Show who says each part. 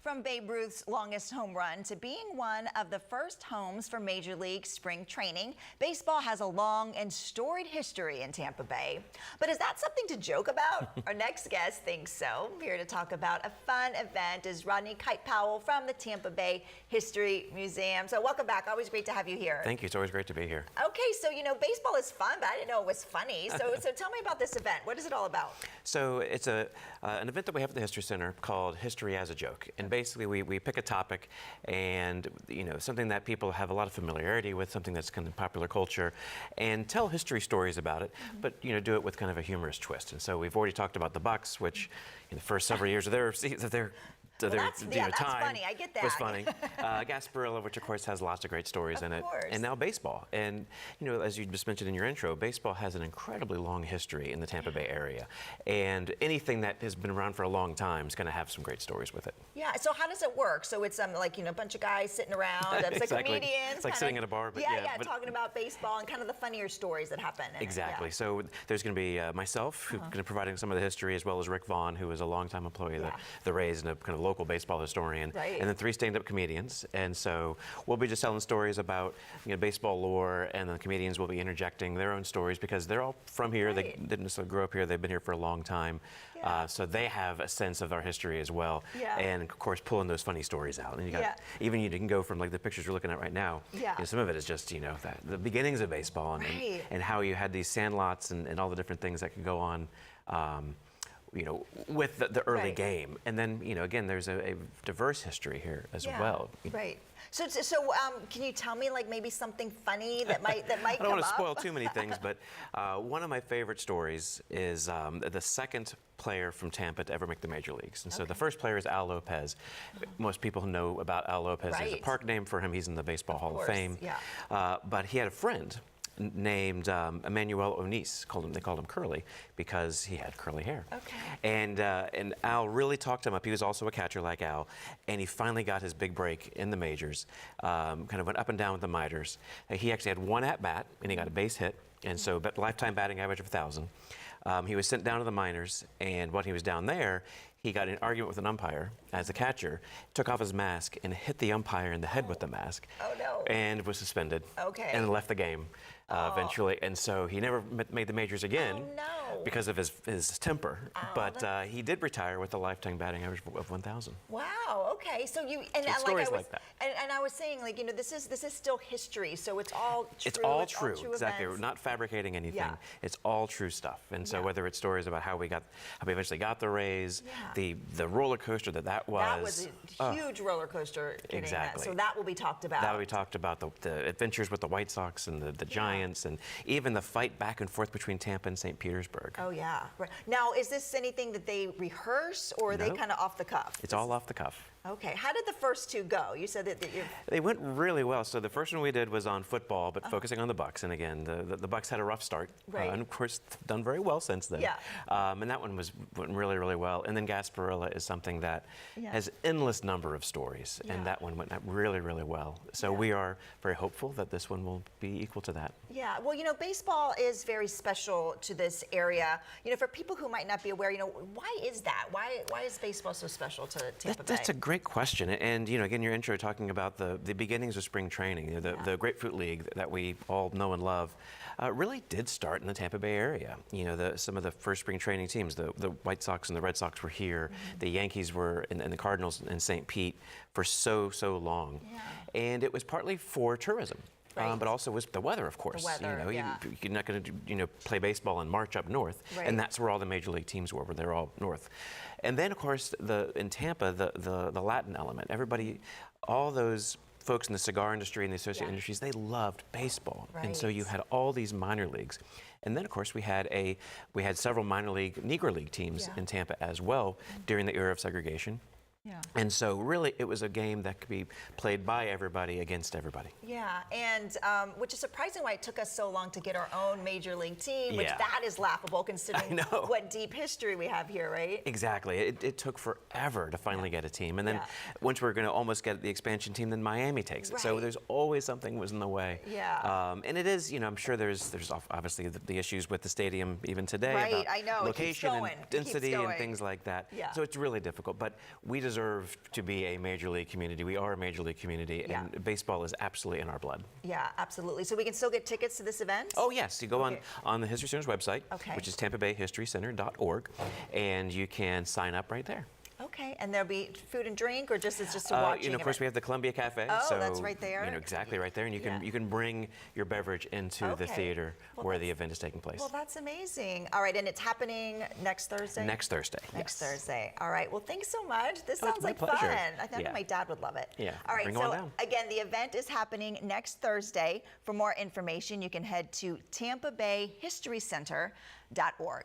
Speaker 1: From Babe Ruth's longest home run to being one of the first homes for Major League spring training, baseball has a long and storied history in Tampa Bay. But is that something to joke about? Our next guest thinks so. Here to talk about a fun event is Rodney Kite-Powell from the Tampa Bay History Museum. So welcome back. Always great to have you here.
Speaker 2: Thank you. It's always great to be here.
Speaker 1: Okay, so baseball is fun, but I didn't know it was funny. So tell me about this event. What is it all about?
Speaker 2: So it's an event that we have at the History Center called History as a Joke. And basically we pick a topic and something that people have a lot of familiarity with, something that's kind of popular culture, and tell history stories about it, but do it with kind of a humorous twist. And so we've already talked about the Bucks, which in the first several years of their
Speaker 1: that's
Speaker 2: time
Speaker 1: funny. I get that.
Speaker 2: Was funny. Gasparilla, which of course has lots of great stories in it, and now baseball. And as you just mentioned in your intro, baseball has an incredibly long history in the Tampa Bay area, and anything that has been around for a long time is going to have some great stories with it.
Speaker 1: Yeah. So how does it work? So it's like a bunch of guys sitting around, it's
Speaker 2: exactly.
Speaker 1: like comedians,
Speaker 2: it's like sitting at a bar, but
Speaker 1: talking about baseball and kind of the funnier stories that happen.
Speaker 2: Exactly. So there's going to be myself, who's going to be providing some of the history, as well as Rick Vaughn, who is a longtime employee of the Rays and a kind of local baseball historian, and then 3 stand-up comedians. And so we'll be just telling stories about baseball lore, and the comedians will be interjecting their own stories because they're all from here. They didn't necessarily grow up here. They've been here for a long time, so they have a sense of our history as well. And of course, pulling those funny stories out. And you got you can go from like the pictures we're looking at right now. Some of it is just the beginnings of baseball and how you had these sandlots and all the different things that could go on. With the early game. And then, again, there's a diverse history here as well.
Speaker 1: Right. So can you tell me like maybe something funny that might come up?
Speaker 2: I don't want to spoil too many things, but one of my favorite stories is the second player from Tampa to ever make the major leagues. And so the first player is Al Lopez. Most people know about Al Lopez. There's a park name for him. He's in the Baseball Hall of Fame. But he had a friend named Emmanuel Onis. They called him Curly because he had curly hair. And Al really talked him up. He was also a catcher like Al, and he finally got his big break in the majors. Kind of went up and down with the minors. He actually had one at bat, and he got a base hit, and so lifetime batting average of 1,000. He was sent down to the minors, and when he was down there, he got in an argument with an umpire as a catcher, took off his mask and hit the umpire in the head with the mask.
Speaker 1: Oh no!
Speaker 2: And was suspended. And left the game eventually. And so he never made the majors again because of his temper. But he did retire with a lifetime batting average of 1,000.
Speaker 1: Wow. Okay. So
Speaker 2: stories like that.
Speaker 1: And I was saying, this is still history. So it's all true.
Speaker 2: It's all true. Exactly. We're not fabricating anything. It's all true stuff. And so whether it's stories about how we eventually got the Rays, the roller coaster that was.
Speaker 1: That was a huge roller coaster.
Speaker 2: Exactly.
Speaker 1: So that will be talked about.
Speaker 2: That will be talked about, the adventures with the White Sox and the Giants, and even the fight back and forth between Tampa and St. Petersburg.
Speaker 1: Oh yeah. Right. Now, is this anything that they rehearse, or are they kind of off the cuff?
Speaker 2: It's all off the cuff.
Speaker 1: Okay. How did the first two go? You said that
Speaker 2: they went really well. So the first one we did was on football, but focusing on the Bucks. And again, the Bucks had a rough start, and of course done very well since then. And that one went really, really well. And then Gasparilla is something that has endless number of stories, and that one went really, really well. So we are very hopeful that this one will be equal to that.
Speaker 1: Yeah. Well, baseball is very special to this area. For people who might not be aware, why is that? Why is baseball so special to Tampa Bay?
Speaker 2: That's a great question. And again, your intro talking about the beginnings of spring training, the Grapefruit League that we all know and love, really did start in the Tampa Bay area. Some of the first spring training teams, the White Sox and the Red Sox were here. The Yankees were, and the Cardinals in St. Pete for so long. And it was partly for tourism. But also was the weather, of course.
Speaker 1: The weather,
Speaker 2: you're not going to play baseball in March up north, and that's where all the major league teams were. They're all north. And then, of course, in Tampa, the Latin element. Everybody, all those folks in the cigar industry and the associated industries, they loved baseball, and so you had all these minor leagues. And then, of course, we had several minor league, Negro League teams in Tampa as well during the era of segregation. And so really it was a game that could be played by everybody against everybody.
Speaker 1: And which is surprising why it took us so long to get our own major league team, which that is laughable considering what deep history we have here, right?
Speaker 2: Exactly. It took forever to finally get a team. And then once we're going to almost get the expansion team, then Miami takes it. So there's always something was in the way. And it is, I'm sure there's obviously the issues with the stadium even today about
Speaker 1: I know.
Speaker 2: location and density and things like that. So it's really difficult. But we deserve to be a major league community. We are a major league community,
Speaker 1: Yeah.
Speaker 2: and baseball is absolutely in our blood.
Speaker 1: Yeah, absolutely. So we can still get tickets to this event?
Speaker 2: Oh, yes. You go
Speaker 1: Okay.
Speaker 2: on the History Center's website,
Speaker 1: Okay.
Speaker 2: which is tampabayhistorycenter.org, and you can sign up right there.
Speaker 1: Okay, and there'll be food and drink, or just it's just a watching
Speaker 2: Of course,
Speaker 1: event?
Speaker 2: we have the Columbia Cafe.
Speaker 1: Oh,
Speaker 2: so,
Speaker 1: that's right there.
Speaker 2: Exactly right there, and
Speaker 1: Yeah.
Speaker 2: you can bring your beverage into the
Speaker 1: Okay.
Speaker 2: theater
Speaker 1: Well,
Speaker 2: where the
Speaker 1: that's-
Speaker 2: event is taking place.
Speaker 1: Well, that's amazing. All right, and it's happening next Thursday?
Speaker 2: Next Thursday.
Speaker 1: Next
Speaker 2: yes.
Speaker 1: Thursday. All right. Well, thanks so much. This
Speaker 2: Oh, it's
Speaker 1: sounds
Speaker 2: my
Speaker 1: like
Speaker 2: pleasure.
Speaker 1: fun. I think
Speaker 2: Yeah.
Speaker 1: my dad would love it.
Speaker 2: Yeah,
Speaker 1: All right.
Speaker 2: bring
Speaker 1: So
Speaker 2: on down.
Speaker 1: again, the event is happening next Thursday. For more information, you can head to tampabayhistorycenter.org.